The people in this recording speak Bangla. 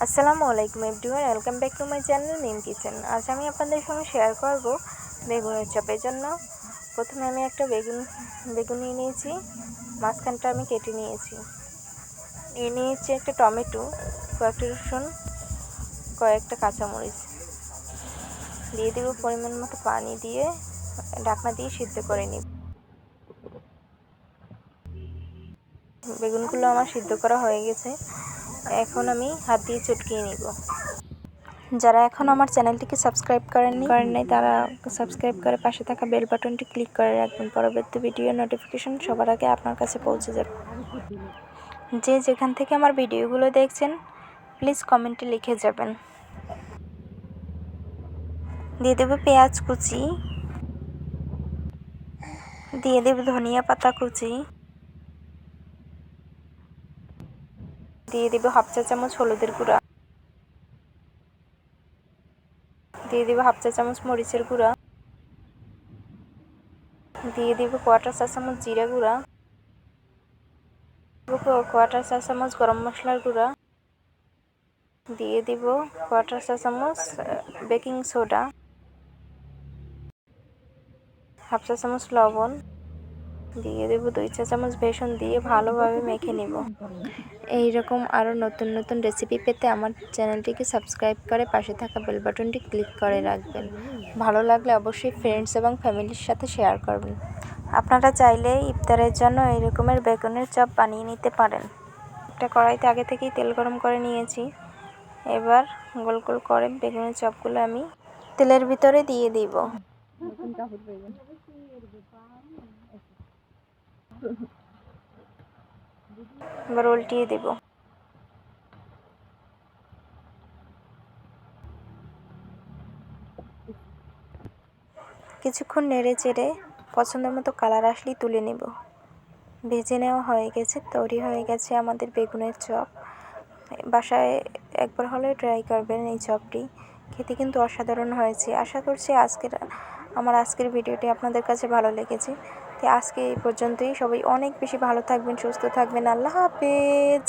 আসসালামু আলাইকুম everyone, welcome back to my channel Mim kitchen. আজ আমি আপনাদের সঙ্গে শেয়ার করব বেগুনের চপের জন্য। প্রথমে আমি একটা বেগুন নিয়ে নিয়েছি, মাঝখানটা আমি কেটে নিয়েছি। নিয়েছি একটা টমেটো, কয়েকটা রসুন, কয়েকটা কাঁচামরিচ। দিয়ে দেব পরিমাণ মতো পানি, দিয়ে ঢাকনা দিয়ে সিদ্ধ করে নিব। বেগুনগুলো আমার সিদ্ধ করা হয়ে গেছে, এখন আমি হাত দিয়ে চটকিয়ে নিব। যারা এখন আমার চ্যানেলটিকে সাবস্ক্রাইব করেন নাই তারা সাবস্ক্রাইব করে পাশে থাকা বেল বাটনটি ক্লিক করে রাখবেন। পরবর্তী ভিডিও নোটিফিকেশন সবার আগে আপনার কাছে পৌঁছে যাবে। যে যেখান থেকে আমার ভিডিওগুলো দেখছেন প্লিজ কমেন্টে লিখে যাবেন। দিয়ে দেব পেঁয়াজ কুচি, দিয়ে দেব ধনিয়া পাতা কুচি, দিয়ে দেব হাফ চা চামচ হলুদের গুঁড়া, দিয়ে দেব হাফ চা চামচ মরিচের গুঁড়া, দিয়ে দেব কোয়ার্টার চা চামচ জিরা গুঁড়া, কোয়ার্টার চা চামচ গরম মশলার গুঁড়া, দিয়ে দেব কোয়ার্টার চা চামচ বেকিং সোডা, হাফ চা চামচ লবণ, দিয়ে দেব 2 চা চামচ বেসন, দিয়ে ভালোভাবে মেখে নেব। এইরকম আরও নতুন নতুন রেসিপি পেতে আমার চ্যানেলটিকে সাবস্ক্রাইব করে পাশে থাকা বেল বাটনটি ক্লিক করে রাখবেন। ভালো লাগলে অবশ্যই ফ্রেন্ডস এবং ফ্যামিলির সাথে শেয়ার করবেন। আপনারা চাইলে ইফতারের জন্য এই রকমের বেগুনের চপ বানিয়ে নিতে পারেন। একটা কড়াইতে আগে থেকেই তেল গরম করে নিয়েছি। এবার গোল গোল করে বেগুনের চপগুলো আমি তেলের ভিতরে দিয়ে দিব। এবার উল্টিয়ে দেব। কিছুক্ষণ নেড়ে চেড়ে পছন্দ মতো কালার আসলেই তুলে নেব। ভেজে নেওয়া হয়ে গেছে, তৈরি হয়ে গেছে আমাদের বেগুনের চপ। বাসায় একবার হলে ট্রাই করবেন এই চপটি, খেতে কিন্তু অসাধারণ হয়েছে। আশা করছি আমার আজকের ভিডিওটি আপনাদের কাছে ভালো লেগেছে। তো আজকে এই পর্যন্তই। সবাই অনেক বেশি ভালো থাকবেন, সুস্থ থাকবেন। আল্লাহ হাফেজ।